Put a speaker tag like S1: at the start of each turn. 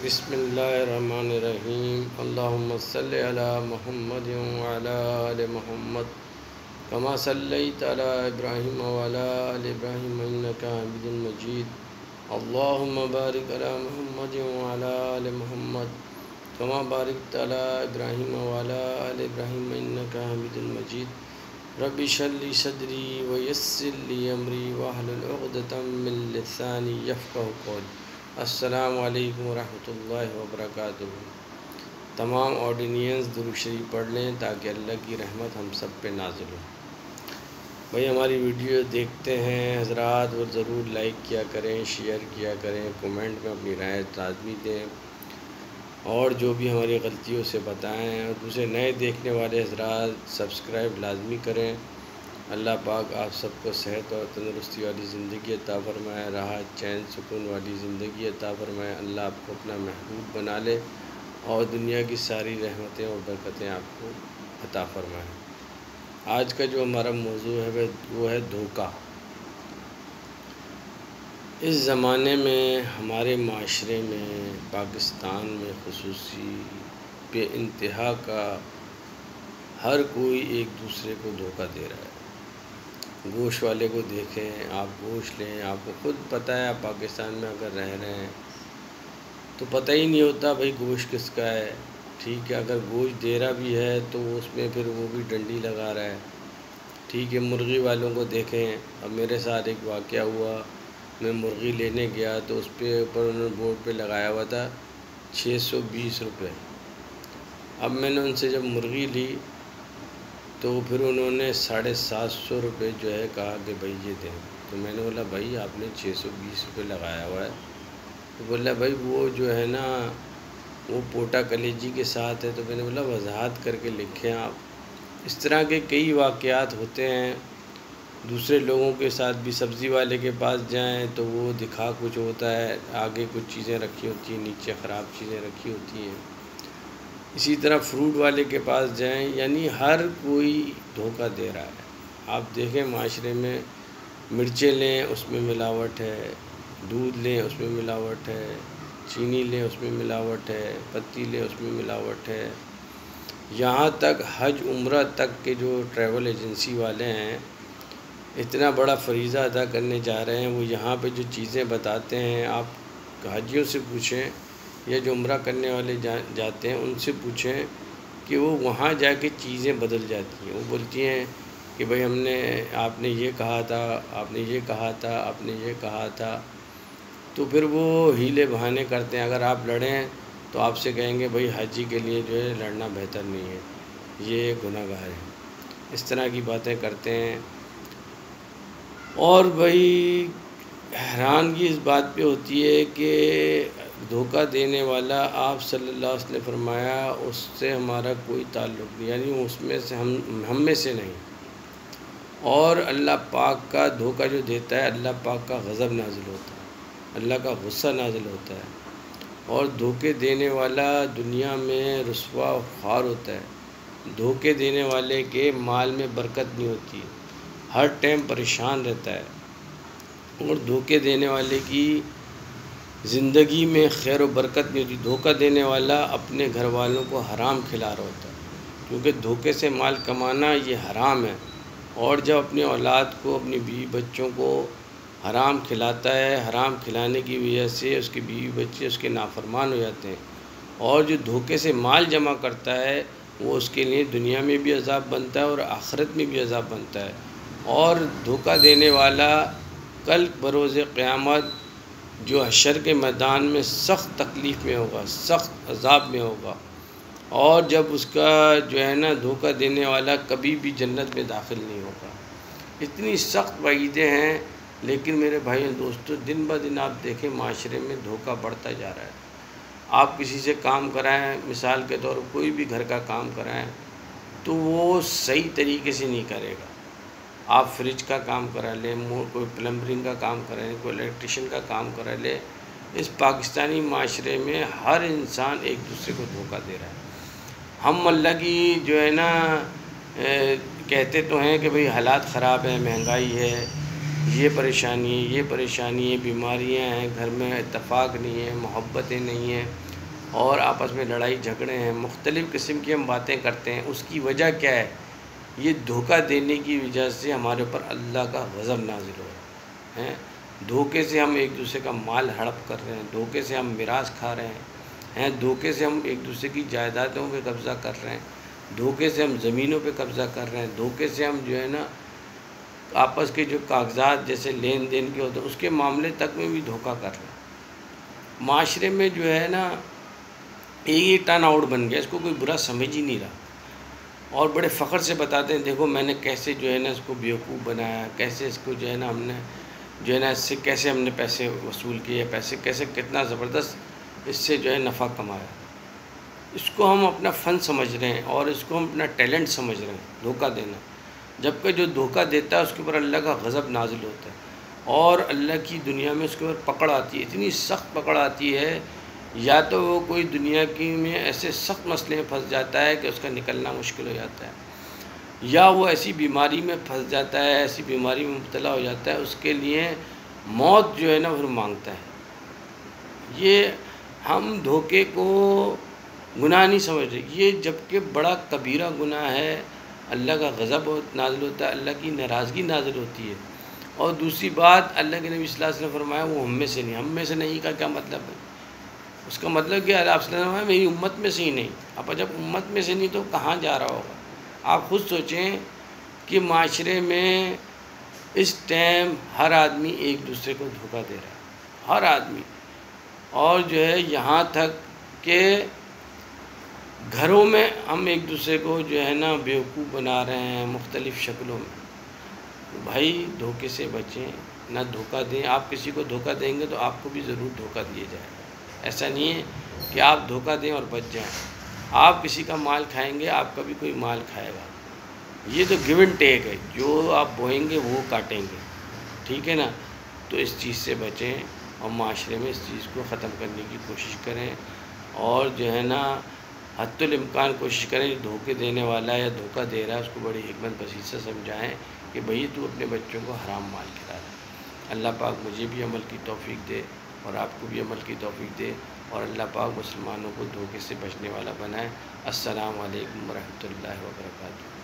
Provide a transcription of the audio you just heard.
S1: بسم اللہ الرحمن الرحیم اللہم صلی علی محمد وعلی آل محمد کما صلیت علی ابراہیم وعلی آل ابراہیم انک حمید مجید اللہم بارک علی محمد وعلی آل محمد کما بارکت علی ابراہیم وعلی آل ابراہیم انک حمید مجید رب اشرح لی صدری ویسر لی امری واحلل عقدۃ من لسانی یفقہوا قولی۔ السلام علیکم ورحمۃ اللہ وبرکاتہ۔ تمام آڈینینس درود شریف پڑھ لیں تاکہ اللہ کی رحمت ہم سب پہ نازل ہو۔ بھائی ہماری ویڈیو دیکھتے ہیں حضرات، وہ ضرور لائک کیا کریں، شیئر کیا کریں، کومنٹ میں اپنی رائے لازمی دیں اور جو بھی ہماری غلطیوں سے بتائیں، اور دوسرے نئے دیکھنے والے حضرات سبسکرائب لازمی کریں۔ اللہ پاک آپ سب کو صحت اور تندرستی والی زندگی عطا فرمائے، راحت چین سکون والی زندگی عطا فرمائے۔ اللہ آپ کو اپنا محبوب بنا لے اور دنیا کی ساری رحمتیں اور برکتیں آپ کو عطا فرمائے۔ آج کا جو ہمارا موضوع ہے وہ ہے دھوکہ۔ اس زمانے میں ہمارے معاشرے میں، پاکستان میں خصوصی بے انتہا کا ہر کوئی ایک دوسرے کو دھوکہ دے رہا ہے۔ گوشت والے کو دیکھیں، آپ گوشت لیں، آپ کو خود پتہ ہے، آپ پاکستان میں اگر رہ رہے ہیں تو پتہ ہی نہیں ہوتا بھائی گوشت کس کا ہے، ٹھیک ہے۔ اگر گوشت دے رہا بھی ہے تو اس میں پھر وہ بھی ڈنڈی لگا رہا ہے، ٹھیک ہے۔ مرغی والوں کو دیکھیں، اب میرے ساتھ ایک واقعہ ہوا، میں مرغی لینے گیا تو اس پہ اوپر انہوں نے بورڈ پہ لگایا ہوا تھا 620 روپے۔ اب میں نے ان سے جب مرغی لی تو پھر انہوں نے 750 روپے جو ہے کہا کہ بھائی یہ دیں، تو میں نے بولا بھائی آپ نے 620 روپے لگایا ہوا ہے، تو بولا بھائی وہ جو ہے نا وہ پوٹا کلیجی کے ساتھ ہے، تو میں نے بولا وضاحت کر کے لکھیں آپ۔ اس طرح کے کئی واقعات ہوتے ہیں۔ دوسرے لوگوں کے ساتھ بھی، سبزی والے کے پاس جائیں تو وہ دکھا کچھ ہوتا ہے، آگے کچھ چیزیں رکھی ہوتی ہیں، نیچے خراب چیزیں رکھی ہوتی ہیں۔ اسی طرح فروٹ والے کے پاس جائیں، یعنی ہر کوئی دھوکہ دے رہا ہے۔ آپ دیکھیں معاشرے میں، مرچیں لیں اس میں ملاوٹ ہے، دودھ لیں اس میں ملاوٹ ہے، چینی لیں اس میں ملاوٹ ہے، پتی لیں اس میں ملاوٹ ہے، یہاں تک حج عمرہ تک کے جو ٹریول ایجنسی والے ہیں اتنا بڑا فریضہ ادا کرنے جا رہے ہیں، وہ یہاں پہ جو چیزیں بتاتے ہیں، آپ حاجیوں سے پوچھیں یا جو عمرہ کرنے والے جاتے ہیں ان سے پوچھیں کہ وہ وہاں جا کے چیزیں بدل جاتی ہیں۔ وہ بولتی ہیں کہ بھائی آپ نے یہ کہا تھا، آپ نے یہ کہا تھا، آپ نے یہ کہا تھا، تو پھر وہ ہیلے بہانے کرتے ہیں۔ اگر آپ لڑیں تو آپ سے کہیں گے بھائی حاجی کے لیے جو ہے لڑنا بہتر نہیں ہے، یہ گناہ گار ہے۔ اس طرح کی باتیں کرتے ہیں۔ اور بھائی حیرانگی اس بات پہ ہوتی ہے کہ دھوکہ دینے والا آپ صلی اللہ علیہ وسلم نے فرمایا اس سے ہمارا کوئی تعلق نہیں، یعنی اس میں سے ہم میں سے نہیں۔ اور اللہ پاک کا دھوکہ جو دیتا ہے، اللہ پاک کا غضب نازل ہوتا ہے، اللہ کا غصہ نازل ہوتا ہے، اور دھوکے دینے والا دنیا میں رسوا و خوار ہوتا ہے۔ دھوکے دینے والے کے مال میں برکت نہیں ہوتی، ہر ٹائم پریشان رہتا ہے، اور دھوکے دینے والے کی زندگی میں خیر و برکت نہیں ہوتی۔ دھوکہ دینے والا اپنے گھر والوں کو حرام کھلا رہا ہوتا ہے، کیونکہ دھوکے سے مال کمانا یہ حرام ہے، اور جب اپنی اولاد کو، اپنی بیوی بچوں کو حرام کھلاتا ہے، حرام کھلانے کی وجہ سے اس کے بیوی بچے اس کے نافرمان ہو جاتے ہیں، اور جو دھوکے سے مال جمع کرتا ہے وہ اس کے لیے دنیا میں بھی عذاب بنتا ہے اور آخرت میں بھی عذاب بنتا ہے۔ اور دھوکہ دینے والا کل بروز قیامت جو حشر کے میدان میں سخت تکلیف میں ہوگا، سخت عذاب میں ہوگا، اور جب اس کا جو ہے نا دھوکہ دینے والا کبھی بھی جنت میں داخل نہیں ہوگا۔ اتنی سخت وعیدیں ہیں، لیکن میرے بھائیوں دوستوں، دن بہ دن آپ دیکھیں معاشرے میں دھوکہ بڑھتا جا رہا ہے۔ آپ کسی سے کام کرائیں، مثال کے طور پر کوئی بھی گھر کا کام کرائیں تو وہ صحیح طریقے سے نہیں کرے گا۔ آپ فریج کا کام کرا لیں، کوئی پلمبرنگ کا کام کریں، کوئی الیکٹریشین کا کام کرا لیں، اس پاکستانی معاشرے میں ہر انسان ایک دوسرے کو دھوکہ دے رہا ہے۔ ہم اللہ کی جو ہے نا کہتے تو ہیں کہ بھئی حالات خراب ہیں، مہنگائی ہے، یہ پریشانی ہے، یہ پریشانی ہے، بیماریاں ہیں، گھر میں اتفاق نہیں ہے، محبتیں نہیں ہیں، اور آپس میں لڑائی جھگڑے ہیں، مختلف قسم کی ہم باتیں کرتے ہیں، اس کی وجہ کیا ہے؟ یہ دھوکہ دینے کی وجہ سے ہمارے اوپر اللہ کا غضب نازل ہو رہا ہے۔ دھوکے سے ہم ایک دوسرے کا مال ہڑپ کر رہے ہیں، دھوکے سے ہم میراث کھا رہے ہیں، دھوکے سے ہم ایک دوسرے کی جائیدادوں پہ قبضہ کر رہے ہیں، دھوکے سے ہم زمینوں پہ قبضہ کر رہے ہیں، دھوکے سے ہم جو ہے نا آپس کے جو کاغذات جیسے لین دین کے ہوتے ہیں اس کے معاملے تک میں بھی دھوکہ کر رہے ہیں۔ معاشرے میں جو ہے نا یہ ٹرن آؤٹ بن گیا، اس کو کوئی برا سمجھ ہی نہیں رہا، اور بڑے فخر سے بتاتے ہیں دیکھو میں نے کیسے جو ہے نا اس کو بیوقوف بنایا، کیسے اس کو جو ہے نا ہم نے جو ہے نا اس سے کیسے ہم نے پیسے وصول کیے، پیسے کیسے کتنا زبردست اس سے جو ہے نفع کمایا۔ اس کو ہم اپنا فن سمجھ رہے ہیں اور اس کو ہم اپنا ٹیلنٹ سمجھ رہے ہیں، دھوکہ دینا، جبکہ جو دھوکہ دیتا ہے اس کے اوپر اللہ کا غضب نازل ہوتا ہے، اور اللہ کی دنیا میں اس کے اوپر پکڑ آتی ہے، اتنی سخت پکڑ آتی ہے، یا تو وہ کوئی دنیا کی میں ایسے سخت مسئلے میں پھنس جاتا ہے کہ اس کا نکلنا مشکل ہو جاتا ہے، یا وہ ایسی بیماری میں پھنس جاتا ہے، ایسی بیماری میں مبتلا ہو جاتا ہے، اس کے لیے موت جو ہے نا وہ مانگتا ہے۔ یہ ہم دھوکے کو گناہ نہیں سمجھ رہے، یہ جبکہ بڑا کبیرہ گناہ ہے، اللہ کا غضب نازل ہوتا ہے، اللہ کی ناراضگی نازل ہوتی ہے۔ اور دوسری بات اللہ کے نبی صلی اللہ علیہ وسلم نے فرمایا وہ ہم میں سے نہیں، ہم میں سے نہیں کا کیا مطلب ہے؟ اس کا مطلب کہ اللہ صلی اللہ علیہ وسلم میری امت میں سے ہی نہیں۔ اب جب امت میں سے نہیں تو کہاں جا رہا ہوگا؟ آپ خود سوچیں کہ معاشرے میں اس ٹائم ہر آدمی ایک دوسرے کو دھوکہ دے رہا ہے، ہر آدمی، اور جو ہے یہاں تک کہ گھروں میں ہم ایک دوسرے کو جو ہے نا بیوقوف بنا رہے ہیں مختلف شکلوں میں۔ بھائی دھوکے سے بچیں، نہ دھوکہ دیں، آپ کسی کو دھوکہ دیں گے تو آپ کو بھی ضرور دھوکہ دیا جائے گا۔ ایسا نہیں ہے کہ آپ دھوکہ دیں اور بچ جائیں، آپ کسی کا مال کھائیں گے، آپ کا بھی کوئی مال کھائے گا۔ یہ تو گیو اینڈ ٹیک ہے، جو آپ بوئیں گے وہ کاٹیں گے، ٹھیک ہے نا؟ تو اس چیز سے بچیں اور معاشرے میں اس چیز کو ختم کرنے کی کوشش کریں، اور جو ہے نا حتی الامکان کوشش کریں جو دھوکے دینے والا ہے یا دھوکہ دے رہا ہے اس کو بڑی حکمت بصیرت سے سمجھائیں کہ بھئی تو اپنے بچوں کو حرام مال کھلا رہا ہے۔ اللہ پاک مجھے بھی عمل کی توفیق دے اور آپ کو بھی عمل کی توفیق دے، اور اللہ پاک مسلمانوں کو دھوکے سے بچنے والا بنائے۔ السلام علیکم ورحمۃ اللہ وبرکاتہ۔